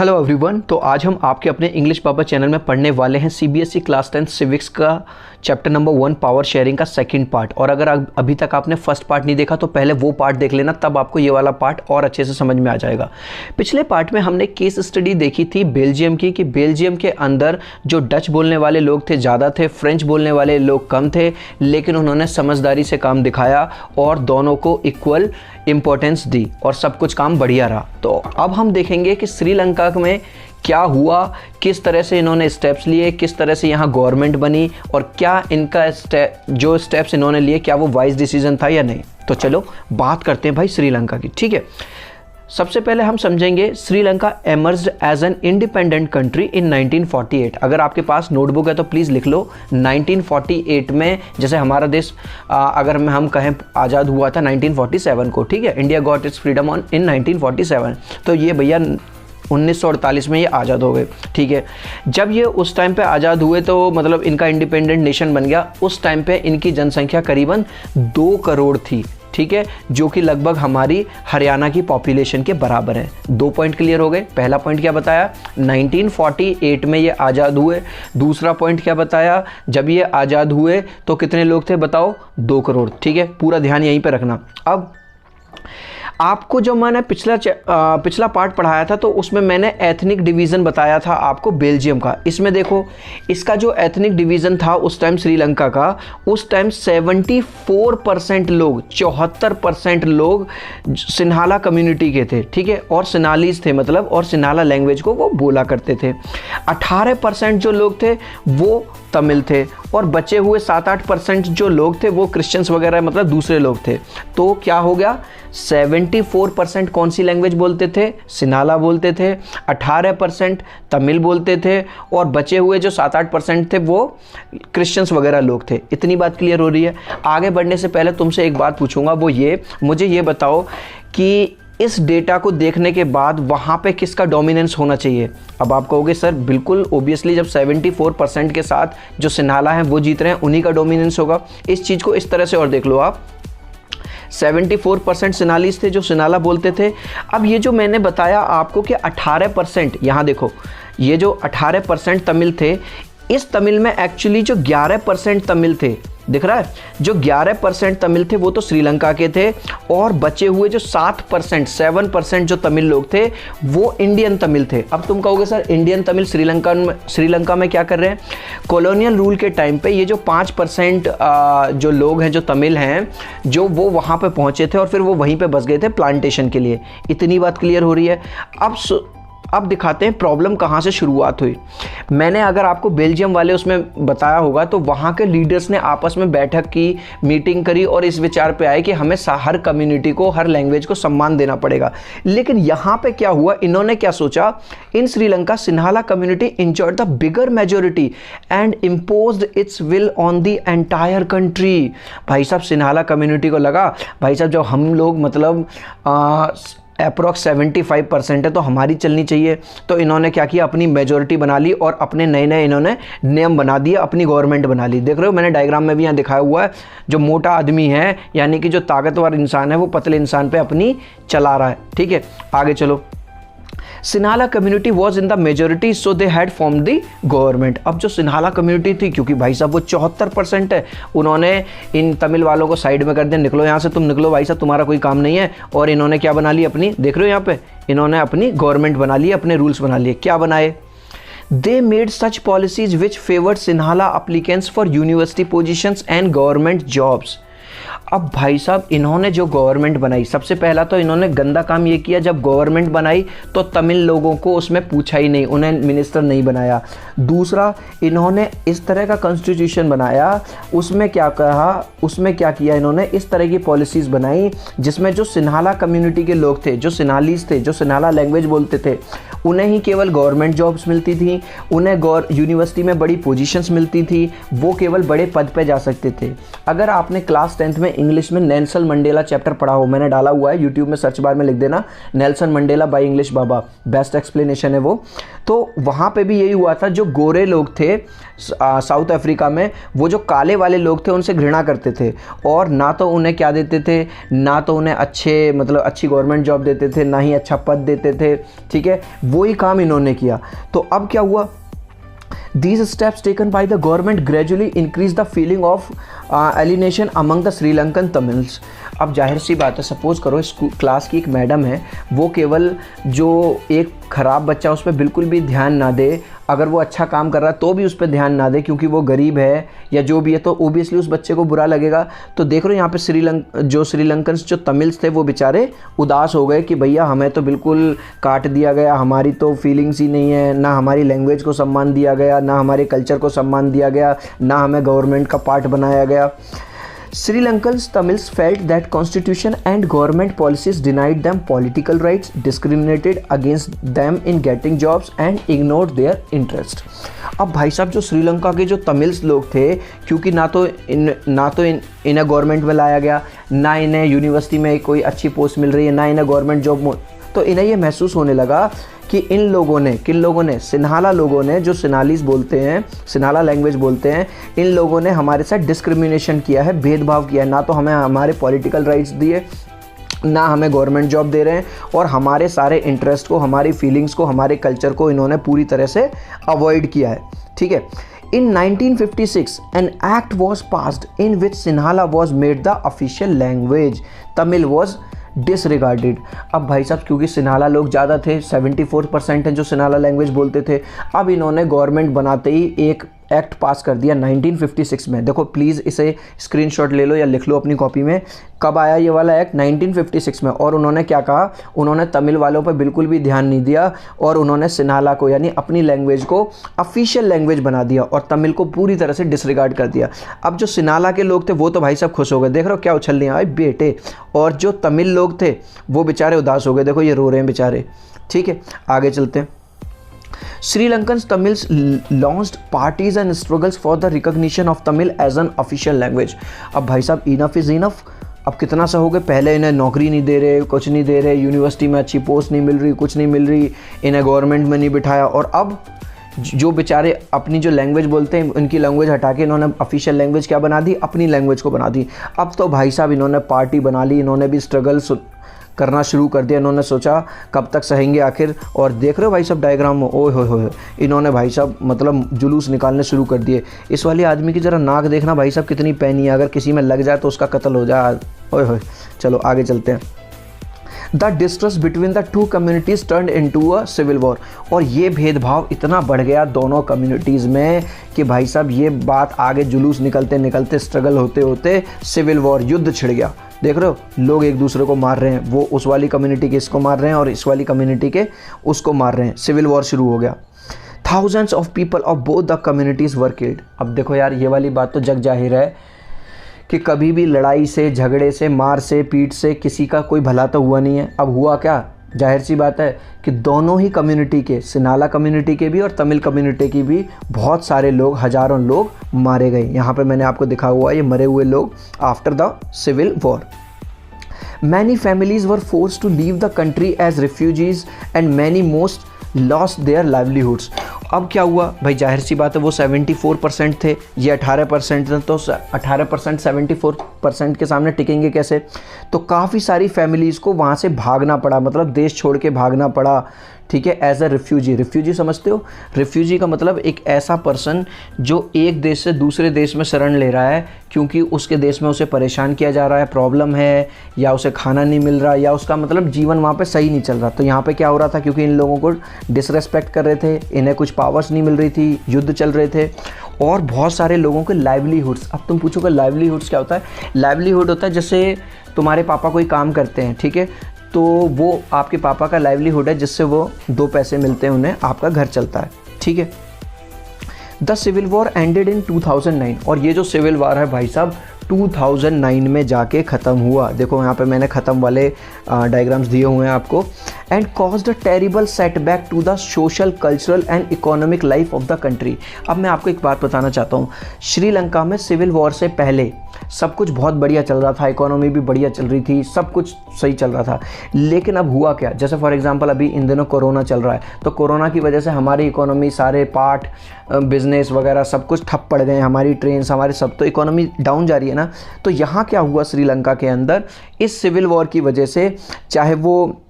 Hello everyone. तो आज हम आपके अपने इंग्लिश बाबा चैनल में पढ़ने वाले हैं सीबीएसई क्लास 10 सिविक्स का चैप्टर नंबर 1 पावर शेयरिंग का सेकंड पार्ट। और अगर अभी तक आपने फर्स्ट पार्ट नहीं देखा तो पहले वो पार्ट देख लेना, तब आपको ये वाला पार्ट और अच्छे से समझ में आ जाएगा। पिछले पार्ट में हमने केस स्टडी देखी थी बेल्जियम की, कि बेल्जियम के अंदर जो डच बोलने वाले लोग थे ज़्यादा थे, फ्रेंच बोलने वाले लोग कम थे, लेकिन उन्होंने समझदारी से काम दिखाया और दोनों को इक्वल इम्पोर्टेंस दी और सब कुछ काम बढ़िया रहा। तो अब हम देखेंगे कि श्रीलंका में क्या हुआ, किस तरह से इन्होंने स्टेप्स लिए, किस तरह से यहाँ गवर्नमेंट बनी और क्या इनका जो स्टेप्स इन्होंने लिए क्या वो वाइज डिसीजन था या नहीं। तो चलो बात करते हैं भाई श्रीलंका की। ठीक है, सबसे पहले हम समझेंगे Sri Lanka emerged as an independent country in 1948। अगर आपके पास नोटबुक है तो प्लीज़ लिख लो 1948 में, जैसे हमारा देश अगर हम कहें आज़ाद हुआ था 1947 को। ठीक है, India got its freedom on in 1947। तो ये भैया 1948 में ये आज़ाद हो गए। ठीक है, जब ये उस टाइम पे आज़ाद हुए तो मतलब इनका इंडिपेंडेंट नेशन बन गया। उस टाइम पे इनकी जनसंख्या करीबन 2 करोड़ थी। ठीक है, जो कि लगभग हमारी हरियाणा की पॉपुलेशन के बराबर है। 2 पॉइंट क्लियर हो गए। पहला पॉइंट क्या बताया, 1948 में ये आज़ाद हुए। दूसरा पॉइंट क्या बताया, जब ये आज़ाद हुए तो कितने लोग थे बताओ, 2 करोड़। ठीक है, पूरा ध्यान यहीं पे रखना। अब आपको जो मैंने पिछला पार्ट पढ़ाया था तो उसमें मैंने एथनिक डिवीज़न बताया था आपको बेल्जियम का। इसमें देखो, इसका जो एथनिक डिवीज़न था उस टाइम श्रीलंका का, उस टाइम 74% लोग, 74% लोग सिन्हाला कम्युनिटी के थे। ठीक है, और सिनालीज थे मतलब, और सिन्हाला लैंग्वेज को वो बोला करते थे। 18% जो लोग थे वो तमिल थे, और बचे हुए 7-8% जो लोग थे वो क्रिश्चियंस वगैरह मतलब दूसरे लोग थे। तो क्या हो गया, 74% कौन सी लैंग्वेज बोलते थे, सिन्हाला बोलते थे, 18% तमिल बोलते थे, और बचे हुए जो 7-8% थे वो क्रिश्चियंस वगैरह लोग थे। इतनी बात क्लियर हो रही है। आगे बढ़ने से पहले तुमसे एक बात पूछूंगा, वो ये, मुझे ये बताओ कि इस डेटा को देखने के बाद वहाँ पे किसका डोमिनेंस होना चाहिए। अब आप कहोगे सर बिल्कुल ओबियसली, जब 74% के साथ जो सिन्हाला हैं वो जीत रहे हैं, उन्हीं का डोमिनेंस होगा। इस चीज़ को इस तरह से और देख लो आप, 74% सिनालीज थे जो सिन्हाला बोलते थे। अब ये जो मैंने बताया आपको कि 18%, यहाँ देखो, ये जो 18% तमिल थे, इस तमिल में एक्चुअली जो 11% तमिल थे, दिख रहा है, जो 11% तमिल थे वो तो श्रीलंका के थे, और बचे हुए जो 7% जो तमिल लोग थे वो इंडियन तमिल थे। अब तुम कहोगे सर इंडियन तमिल श्रीलंका में क्या कर रहे हैं, कॉलोनियल रूल के टाइम पे ये जो 5% जो लोग हैं जो तमिल हैं, जो वो वहाँ पे पहुँचे थे और फिर वो वहीं पे बस गए थे प्लांटेशन के लिए। इतनी बात क्लियर हो रही है। अब दिखाते हैं प्रॉब्लम कहाँ से शुरुआत हुई। मैंने अगर आपको बेल्जियम वाले उसमें बताया होगा तो वहाँ के लीडर्स ने आपस में बैठक की, मीटिंग करी और इस विचार पे आए कि हमें हर कम्युनिटी को, हर लैंग्वेज को सम्मान देना पड़ेगा। लेकिन यहाँ पे क्या हुआ, इन्होंने क्या सोचा, in Sri Lanka Sinhala community enjoyed the bigger majority and imposed its will on the entire country. भाई साहब सिन्हाला कम्युनिटी को लगा, भाई साहब जब हम लोग मतलब अप्रॉक्स 75% है तो हमारी चलनी चाहिए। तो इन्होंने क्या किया, अपनी मेजोरिटी बना ली और अपने नए इन्होंने नियम बना दिए, अपनी गवर्नमेंट बना ली। देख रहे हो, मैंने डायग्राम में भी यहाँ दिखाया हुआ है, जो मोटा आदमी है यानी कि जो ताकतवर इंसान है वो पतले इंसान पे अपनी चला रहा है। ठीक है, आगे चलो। Sinhala community was in the majority so they had form the government. अब जो सिन्हाला कम्युनिटी थी, क्योंकि भाई साहब वो 74% है, उन्होंने इन तमिल वालों को साइड में कर दिया, निकलो यहाँ से, तुम निकलो भाई साहब, तुम्हारा कोई काम नहीं है। और इन्होंने क्या बना ली अपनी, देख रहे हो यहाँ पे, इन्होंने अपनी गवर्नमेंट बना ली, अपने रूल्स बना लिए। क्या बनाए, they made such policies which favoured Sinhala applicants for university positions and government jobs. अब भाई साहब इन्होंने जो गवर्नमेंट बनाई, सबसे पहला तो इन्होंने गंदा काम ये किया, जब गवर्नमेंट बनाई तो तमिल लोगों को उसमें पूछा ही नहीं, उन्हें मिनिस्टर नहीं बनाया। दूसरा, इन्होंने इस तरह का कॉन्स्टिट्यूशन बनाया, उसमें क्या कहा, उसमें क्या किया, इन्होंने इस तरह की पॉलिसीज़ बनाई जिसमें जो सिन्हाला कम्युनिटी के लोग थे, जो सिनालीज थे, जो सिन्हाला लैंग्वेज बोलते थे, उन्हें ही केवल गवर्नमेंट जॉब्स मिलती थी, उन्हें यूनिवर्सिटी में बड़ी पोजीशंस मिलती थी, वो केवल बड़े पद पे जा सकते थे। अगर आपने क्लास 10th में इंग्लिश में नेल्सन मंडेला चैप्टर पढ़ा हो, मैंने डाला हुआ है यूट्यूब में, सर्च बार में लिख देना Nelson Mandela by English Baba, best explanation है वो। तो वहाँ पे भी यही हुआ था, जो गोरे लोग थे साउथ अफ्रीका में, वो जो काले वाले लोग थे उनसे घृणा करते थे, और ना तो उन्हें क्या देते थे, ना तो उन्हें अच्छे मतलब अच्छी गवर्नमेंट जॉब देते थे, ना ही अच्छा पद देते थे। ठीक है, वही काम इन्होंने किया। तो अब क्या हुआ, These steps taken by the government gradually increase the feeling of alienation among the Sri Lankan Tamils। अब जाहिर सी बात है, सपोज करो क्लास की एक मैडम है, वो केवल जो एक ख़राब बच्चा उस पर बिल्कुल भी ध्यान ना दे, अगर वो अच्छा काम कर रहा है तो भी उस पर ध्यान ना दे क्योंकि वो गरीब है या जो भी है, तो ओबियसली उस बच्चे को बुरा लगेगा। तो देख रहे हो यहाँ पे जो श्रीलंकन्स जो तमिल्स थे वो बेचारे उदास हो गए कि भैया हमें तो बिल्कुल काट दिया गया, हमारी तो फीलिंग्स ही नहीं है, ना हमारी लैंग्वेज को सम्मान दिया गया, ना हमारे कल्चर को सम्मान दिया गया, ना हमें गवर्नमेंट का पार्ट बनाया गया। Sri Lankan Tamils felt that constitution and government policies denied them political rights, discriminated against them in getting jobs and ignored their interest। अब भाई साहब जो श्रीलंका के जो तमिल्स लोग थे, क्योंकि ना तो इन्हें गवर्नमेंट में लाया गया, ना इन्हें यूनिवर्सिटी में कोई अच्छी पोस्ट मिल रही है, ना इन्हें गवर्नमेंट जॉब, तो इन्हें ये महसूस होने लगा कि इन लोगों ने, किन लोगों ने, सिन्हाला लोगों ने, जो सिनालीस बोलते हैं, सिन्हाला लैंग्वेज बोलते हैं, इन लोगों ने हमारे साथ डिस्क्रिमिनेशन किया है, भेदभाव किया है, ना तो हमें हमारे पॉलिटिकल राइट्स दिए, ना हमें गवर्नमेंट जॉब दे रहे हैं, और हमारे सारे इंटरेस्ट को, हमारी फीलिंग्स को, हमारे कल्चर को इन्होंने पूरी तरह से अवॉइड किया है। ठीक है। In 1956, an act was passed in which Sinhala was made the official language. Tamil was disregarded. अब भाई साहब क्योंकि सिन्हाला लोग ज़्यादा थे, 74% हैं जो सिन्हाला लैंग्वेज बोलते थे, अब इन्होंने गवर्नमेंट बनाते ही एक एक्ट पास कर दिया 1956 में। देखो प्लीज़ इसे स्क्रीनशॉट ले लो या लिख लो अपनी कॉपी में, कब आया ये वाला एक्ट, 1956 में। और उन्होंने क्या कहा, उन्होंने तमिल वालों पर बिल्कुल भी ध्यान नहीं दिया और उन्होंने सिन्हाला को यानी अपनी लैंग्वेज को ऑफिशियल लैंग्वेज बना दिया और तमिल को पूरी तरह से डिसरिगार्ड कर दिया। अब जो सिन्हाला के लोग थे वो तो भाई साहब खुश हो गए, देख रहे हो क्या उछल रहे हैं बेटे, और जो तमिल लोग थे वो बेचारे उदास हो गए, देखो ये रो रहे हैं बेचारे। ठीक है, आगे चलते हैं। Sri Lankan Tamils launched parties and struggles for the recognition of Tamil as an official language। अब भाई साहब इनफ इज़ इनफ, अब कितना सा हो गया, पहले इन्हें नौकरी नहीं दे रहे, कुछ नहीं दे रहे, यूनिवर्सिटी में अच्छी पोस्ट नहीं मिल रही, कुछ नहीं मिल रही, इन्हें गवर्नमेंट में नहीं बिठाया, और अब जो बेचारे अपनी जो लैंग्वेज बोलते हैं उनकी लैंग्वेज हटा के इन्होंने ऑफिशियल लैंग्वेज क्या बना दी, अपनी लैंग्वेज को बना दी। अब तो भाई साहब इन्होंने पार्टी बना ली, इन्होंने भी स्ट्रगल करना शुरू कर दिया, इन्होंने सोचा कब तक सहेंगे आखिर, और देख रहे हो भाई साहब डायग्राम में, ओए हो इन्होंने भाई साहब मतलब जुलूस निकालने शुरू कर दिए। इस वाले आदमी की ज़रा नाक देखना भाई साहब कितनी पैनी है, अगर किसी में लग जाए तो उसका कत्ल हो जाए, ओए हो। चलो आगे चलते हैं। The distrust between the two communities turned into a civil war. और ये भेदभाव इतना बढ़ गया दोनों कम्युनिटीज़ में कि भाई साहब ये बात आगे जुलूस निकलते निकलते, स्ट्रगल होते होते सिविल वॉर, युद्ध छिड़ गया। देख रहे हो लोग एक दूसरे को मार रहे हैं, वो उस वाली कम्युनिटी के इसको मार रहे हैं और इस वाली कम्युनिटी के उसको मार रहे हैं, सिविल वॉर शुरू हो गया। Thousands of people of both the communities were killed. अब देखो यार ये वाली बात तो जग जाहिर है कि कभी भी लड़ाई से, झगड़े से, मार से, पीट से किसी का कोई भला तो हुआ नहीं है। अब हुआ क्या, जाहिर सी बात है कि दोनों ही कम्युनिटी के, सिन्हाला कम्युनिटी के भी और तमिल कम्युनिटी की भी बहुत सारे लोग, हज़ारों लोग मारे गए। यहाँ पे मैंने आपको दिखा हुआ है ये मरे हुए लोग after the civil war. Many families were forced to leave the country as refugees and many most lost their livelihoods। अब क्या हुआ भाई, जाहिर सी बात है वो 74% थे, ये 18% थे, तो 18% 74% के सामने टिकेंगे कैसे। तो काफ़ी सारी फैमिलीज़ को वहाँ से भागना पड़ा, मतलब देश छोड़ के भागना पड़ा। ठीक है, एज अ रिफ्यूजी। रिफ्यूजी समझते हो, रिफ्यूजी का मतलब एक ऐसा पर्सन जो एक देश से दूसरे देश में शरण ले रहा है क्योंकि उसके देश में उसे परेशान किया जा रहा है, प्रॉब्लम है, या उसे खाना नहीं मिल रहा, या उसका मतलब जीवन वहाँ पे सही नहीं चल रहा। तो यहाँ पे क्या हो रहा था, क्योंकि इन लोगों को डिसरेस्पेक्ट कर रहे थे, इन्हें कुछ पावर्स नहीं मिल रही थी, युद्ध चल रहे थे, और बहुत सारे लोगों के लाइवलीहुड्स। अब तुम पूछोगे लाइवलीहुड्स क्या होता है। लाइवलीहुड होता है जैसे तुम्हारे पापा कोई काम करते हैं, ठीक है, तो वो आपके पापा का लाइवलीहुड है जिससे वो 2 पैसे मिलते हैं उन्हें, आपका घर चलता है। ठीक है। The civil war ended in 2009। और ये जो सिविल वॉर है भाई साहब 2009 में जाके ख़त्म हुआ। देखो यहाँ पे मैंने ख़त्म वाले डायग्राम्स दिए हुए हैं आपको। And caused a terrible setback to the social, cultural and economic life of the country. अब मैं आपको एक बात बताना चाहता हूँ, श्रीलंका में सिविल वॉर से पहले सब कुछ बहुत बढ़िया चल रहा था, इकोनॉमी भी बढ़िया चल रही थी, सब कुछ सही चल रहा था। लेकिन अब हुआ क्या, जैसे फॉर एग्जांपल अभी इन दिनों कोरोना चल रहा है, तो कोरोना की वजह से हमारी इकोनॉमी, सारे पार्ट, बिजनेस वगैरह सब कुछ ठप पड़ गए, हमारी ट्रेन, हमारे सब, तो इकोनॉमी डाउन जा रही है ना। तो यहाँ क्या हुआ श्रीलंका के अंदर, इस सिविल वॉर की वजह से, चाहे वो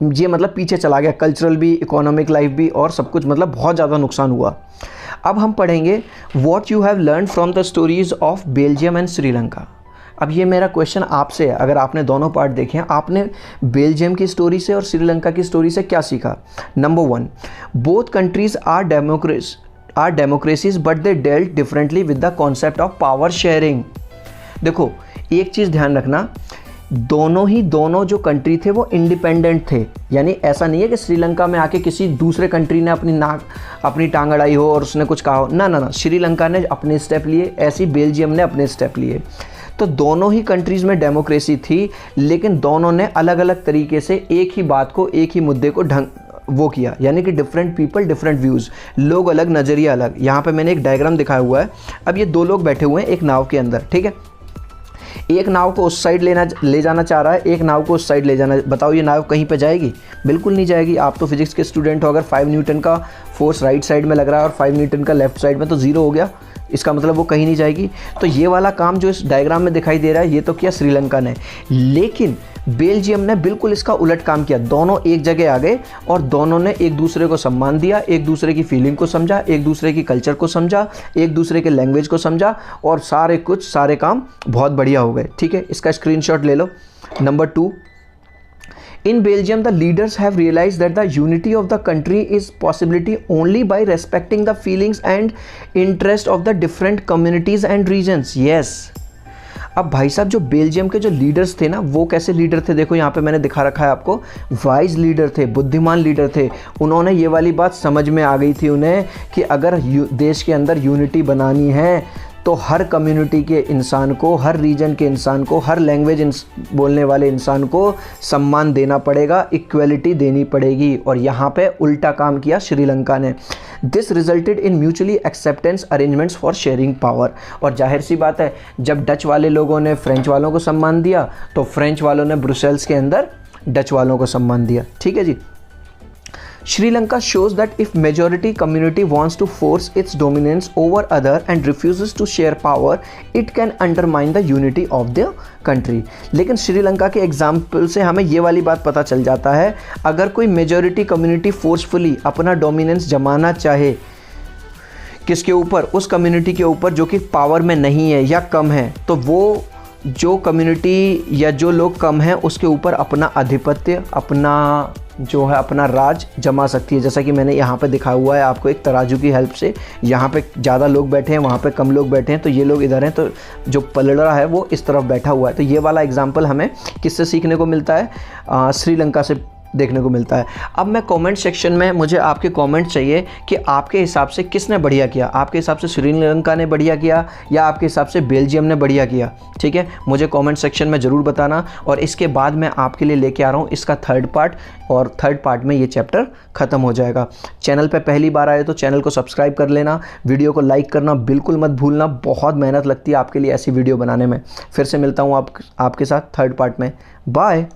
ये मतलब पीछे चला गया, कल्चरल भी, इकोनॉमिक लाइफ भी, और सब कुछ, मतलब बहुत ज़्यादा नुकसान हुआ। अब हम पढ़ेंगे what you have learn from the stories of Belgium and Sri Lanka. अब ये मेरा क्वेश्चन आपसे है, अगर आपने दोनों पार्ट देखे हैं, आपने बेल्जियम की स्टोरी से और श्रीलंका की स्टोरी से क्या सीखा? Number 1, both countries are democracies but they dealt differently with the concept of power sharing. देखो एक चीज़ ध्यान रखना, दोनों जो कंट्री थे वो इंडिपेंडेंट थे, यानी ऐसा नहीं है कि श्रीलंका में आके किसी दूसरे कंट्री ने अपनी टांग अड़ाई हो और उसने कुछ कहा हो, ना, श्रीलंका ने अपने स्टेप लिए, ऐसी बेल्जियम ने अपने स्टेप लिए। तो दोनों ही कंट्रीज़ में डेमोक्रेसी थी, लेकिन दोनों ने अलग अलग तरीके से एक ही बात को, एक ही मुद्दे को वो किया, यानी कि डिफरेंट पीपल डिफरेंट व्यूज़, लोग अलग, नज़रिया अलग। यहाँ पे मैंने एक डायग्राम दिखाया हुआ है। अब ये 2 लोग बैठे हुए हैं एक नाव के अंदर, ठीक है, एक नाव को उस साइड ले जाना चाह रहा है, एक नाव को उस साइड ले जाना। बताओ ये नाव कहीं पे जाएगी? बिल्कुल नहीं जाएगी। आप तो फिजिक्स के स्टूडेंट हो, अगर 5 न्यूटन का फोर्स राइट साइड में लग रहा है और 5 न्यूटन का लेफ्ट साइड में, तो 0 हो गया, इसका मतलब वो कहीं नहीं जाएगी। तो ये वाला काम जो इस डायग्राम में दिखाई दे रहा है, ये तो किया श्रीलंका ने, लेकिन बेल्जियम ने बिल्कुल इसका उलट काम किया। दोनों एक जगह आ गए और दोनों ने एक दूसरे को सम्मान दिया, एक दूसरे की फीलिंग को समझा, एक दूसरे की कल्चर को समझा, एक दूसरे के लैंग्वेज को समझा, और सारे काम बहुत बढ़िया हो गए। ठीक है, इसका स्क्रीनशॉट ले लो। Number 2, in Belgium the leaders have realized that the unity of the country is possibility only by respecting the feelings and interest of the different communities and regions. Yes. अब भाई साहब जो बेल्जियम के जो leaders थे ना, वो कैसे लीडर थे? देखो यहाँ पे मैंने दिखा रखा है आपको, वाइज लीडर थे, बुद्धिमान लीडर थे। उन्होंने ये वाली बात समझ में आ गई थी उन्हें कि अगर देश के अंदर यूनिटी बनानी है तो हर कम्युनिटी के इंसान को, हर रीजन के इंसान को, हर लैंग्वेज बोलने वाले इंसान को सम्मान देना पड़ेगा, इक्वलिटी देनी पड़ेगी। और यहाँ पे उल्टा काम किया श्रीलंका ने। This resulted in mutually acceptance arrangements for sharing power. और जाहिर सी बात है, जब डच वाले लोगों ने फ्रेंच वालों को सम्मान दिया, तो फ्रेंच वालों ने ब्रुसेल्स के अंदर डच वालों को सम्मान दिया। ठीक है जी। Sri Lanka shows that if majority community wants to force its dominance over other and refuses to share power, it can undermine the unity of the country. लेकिन श्रीलंका के एग्जाम्पल से हमें ये वाली बात पता चल जाता है, अगर कोई मेजॉरिटी कम्युनिटी फोर्सफुली अपना डोमिनेंस जमाना चाहे किसके ऊपर, उस कम्युनिटी के ऊपर जो कि पावर में नहीं है या कम है, तो वो जो कम्युनिटी या जो लोग कम हैं उसके ऊपर अपना आधिपत्य, अपना जो है अपना राज जमा सकती है। जैसा कि मैंने यहाँ पे दिखाया हुआ है आपको एक तराजू की हेल्प से, यहाँ पे ज़्यादा लोग बैठे हैं, वहाँ पे कम लोग बैठे हैं, तो ये लोग इधर हैं, तो जो पलड़ा है वो इस तरफ बैठा हुआ है। तो ये वाला एग्जाम्पल हमें किससे सीखने को मिलता है? श्रीलंका से देखने को मिलता है। अब मैं कमेंट सेक्शन में, मुझे आपके कमेंट चाहिए कि आपके हिसाब से किसने बढ़िया किया। आपके हिसाब से श्रीलंका ने बढ़िया किया या आपके हिसाब से बेल्जियम ने बढ़िया किया? ठीक है, मुझे कमेंट सेक्शन में ज़रूर बताना। और इसके बाद मैं आपके लिए लेके आ रहा हूँ इसका 3rd पार्ट, और 3rd पार्ट में ये चैप्टर ख़त्म हो जाएगा। चैनल पे पहली बार आए तो चैनल को सब्सक्राइब कर लेना, वीडियो को लाइक करना बिल्कुल मत भूलना। बहुत मेहनत लगती है आपके लिए ऐसी वीडियो बनाने में। फिर से मिलता हूँ आपके साथ 3rd पार्ट में। बाय।